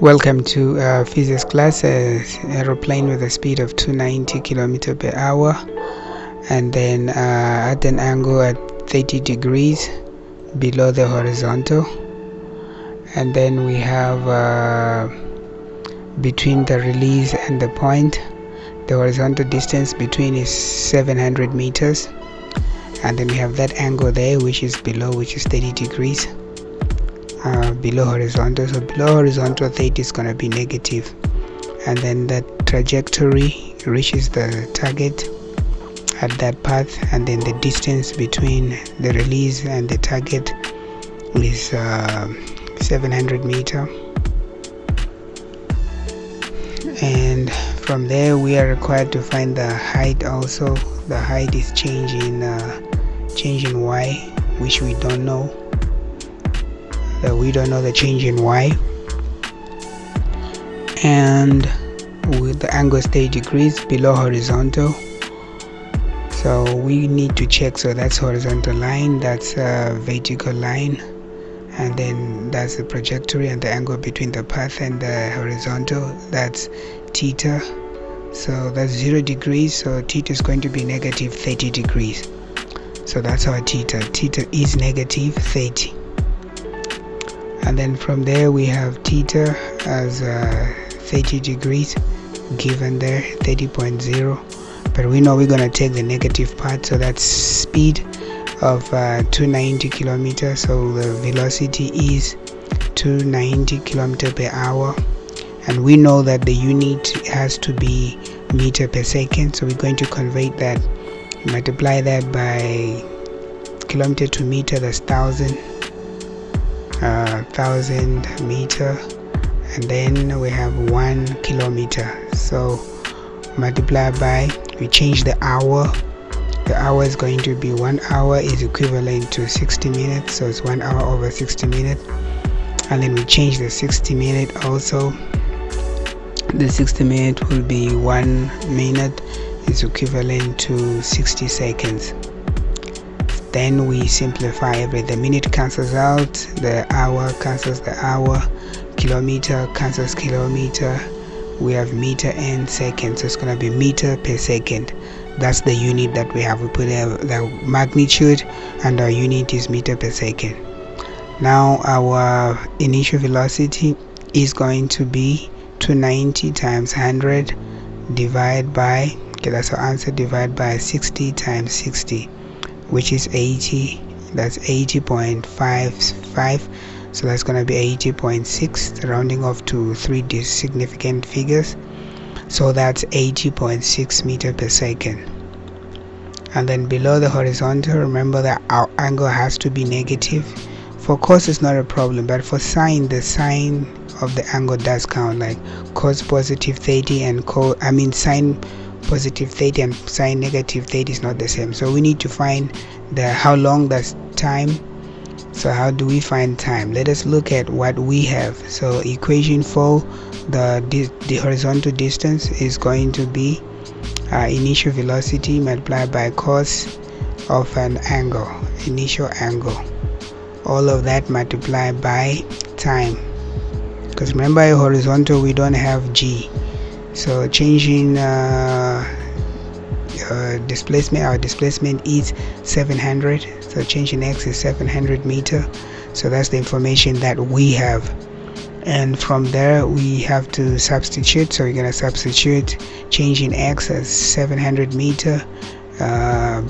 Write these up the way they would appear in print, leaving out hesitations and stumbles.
Welcome to physics class. Aeroplane with a speed of 290 km per hour, and then at an angle at 30 degrees below the horizontal, and then we have between the release and the point, the horizontal distance between is 700 meters, and then we have that angle there which is below, which is 30 degrees below horizontal. So below horizontal 30 is going to be negative, and then the trajectory reaches the target at that path, and then the distance between the release and the target is 700 meter. And from there we are required to find the height also. The height is changing y, which we don't know. We don't know the change in y, and with the angle is 30 degrees below horizontal, so we need to check. So that's horizontal line, that's a vertical line, and then that's the trajectory, and the angle between the path and the horizontal, that's theta. So that's 0 degrees, so theta is going to be negative 30 degrees. So that's our theta is negative 30. And then from there we have theta as 30 degrees given there, 30.0, but we know we're going to take the negative part, so that's speed of 290 kilometers. So the velocity is 290 kilometers per hour, and we know that the unit has to be meter per second, so we're going to convert that, multiply that by kilometer to meter, that's 1000 meter, and then we have 1 kilometer. So multiply by, we change the hour. The hour is going to be 1 hour is equivalent to 60 minutes, so it's 1 hour over 60 minutes. And then we change the 60 minute also. The 60 minute will be 1 minute is equivalent to 60 seconds. Then we simplify everything. The minute cancels out, the hour cancels the hour, kilometer cancels kilometer, we have meter and second, so it's going to be meter per second. That's the unit that we have. We put the magnitude, and our unit is meter per second. Now our initial velocity is going to be 290 times 100 divided by, okay, that's our answer, divided by 60 times 60, which is 80. That's 80.55, so that's going to be 80.6, rounding off to 3 significant figures, so that's 80.6 meter per second. And then below the horizontal, remember that our angle has to be negative. For cos it's not a problem, but for sine, the sine of the angle does count, like cos positive 30 and sine positive 30 and sine negative 30 is not the same. So we need to find how long that's time. So how do we find time? Let us look at what we have. So equation for the horizontal distance is going to be initial velocity multiplied by cos of an angle, initial angle, all of that multiplied by time, because remember a horizontal we don't have g. So changing displacement, our displacement is 700, so changing x is 700 meter. So that's the information that we have, and from there we have to substitute. So we're going to substitute changing x as 700 meter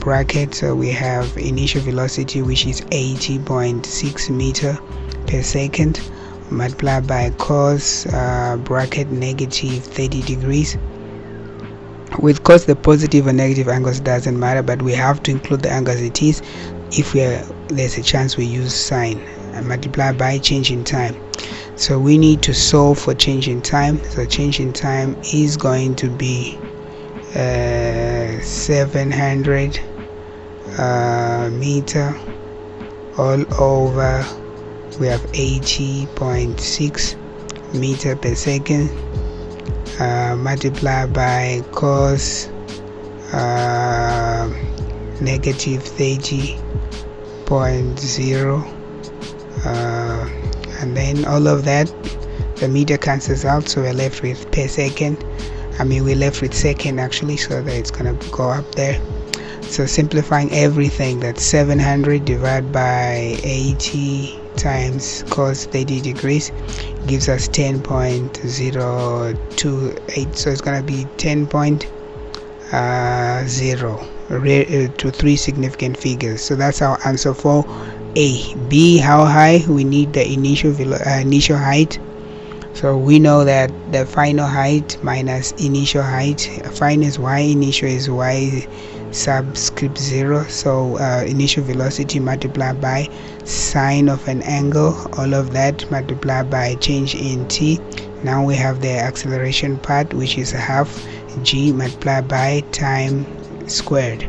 bracket. So we have initial velocity, which is 80.6 meter per second, multiplied by cos bracket negative 30 degrees. With cos, the positive and negative angles doesn't matter, but we have to include the angle as it is. If there's a chance we use sine, and multiply by change in time. So we need to solve for change in time. So change in time is going to be 700 meter all over, we have 80.6 meter per second, multiplied by cos negative 30.0, and then all of that, the meter cancels out, so we're left with per second. We're left with second actually, so that it's gonna go up there. So simplifying everything, that's 700 divided by 80 times cos 30 degrees gives us 10.028. so it's gonna be 10.0 to 3 significant figures. So that's our answer for A. B, how high? We need the initial height. So we know that the final height minus initial height, final is y, initial is y subscript 0. So initial velocity multiplied by sine of an angle, all of that multiplied by change in t. Now we have the acceleration part, which is half g multiplied by time squared.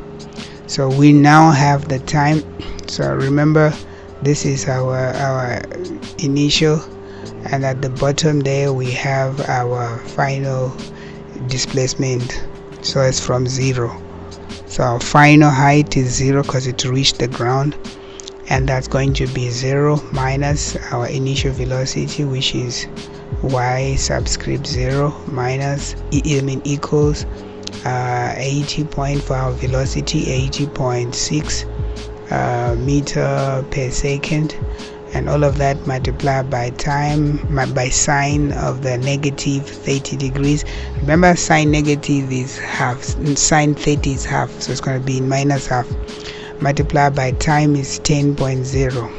So we now have the time. So remember, this is our initial, and at the bottom there we have our final displacement, so it's from 0. So our final height is 0 because it reached the ground, and that's going to be 0 minus our initial velocity, which is y subscript 0 minus equals 80 point for our velocity, 80.6 meter per second, and all of that multiplied by time by sine of the negative 30 degrees. Remember, sine negative is half, sine 30 is half, so it's going to be minus half, multiplied by time is 10.0.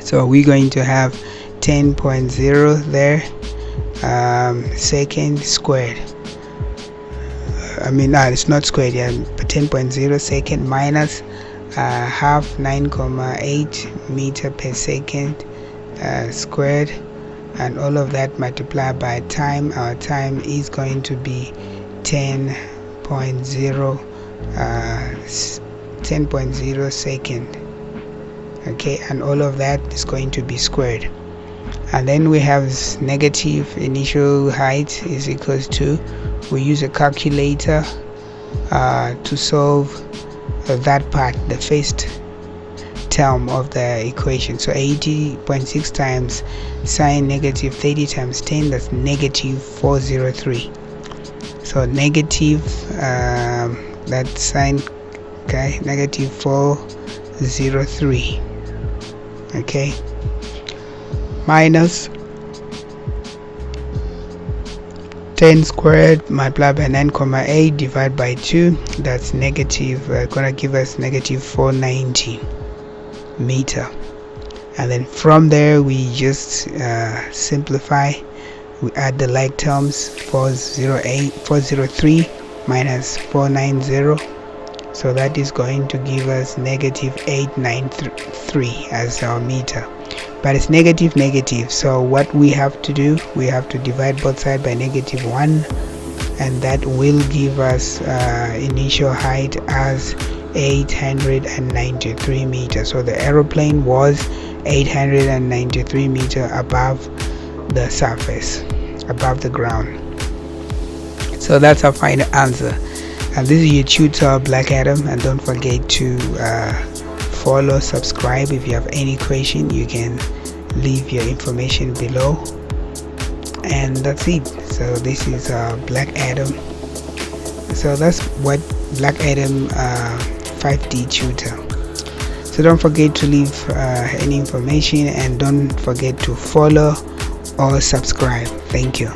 so we're going to have 10.0 there, second squared. It's not squared, yeah, but 10.0 second minus half, 9.8 meter per second squared, and all of that multiplied by time. Our time is going to be 10.0 second. Okay, and all of that is going to be squared. And then we have negative initial height is equals to, we use a calculator to solve that part, the first term of the equation. So 80.6 times sine negative 30 times 10, that's negative 403. So negative that sine, okay, negative 403, okay, minus 10 squared multiplied by 9.8 divided by 2, that's negative, gonna give us negative 490 meter. And then from there we just simplify, we add the like terms, 403 minus 490, so that is going to give us negative 893 as our meter. But it's negative, so what we have to do, we have to divide both sides by -1, and that will give us initial height as 893 meters. So the aeroplane was 893 meters above the surface, above the ground. So that's our final answer. And this is your tutor Black Adam, and don't forget to follow, subscribe. If you have any question, you can leave your information below, and that's it. So this is Black Adam. So that's what Black Adam 5D tutor. So don't forget to leave any information, and don't forget to follow or subscribe. Thank you.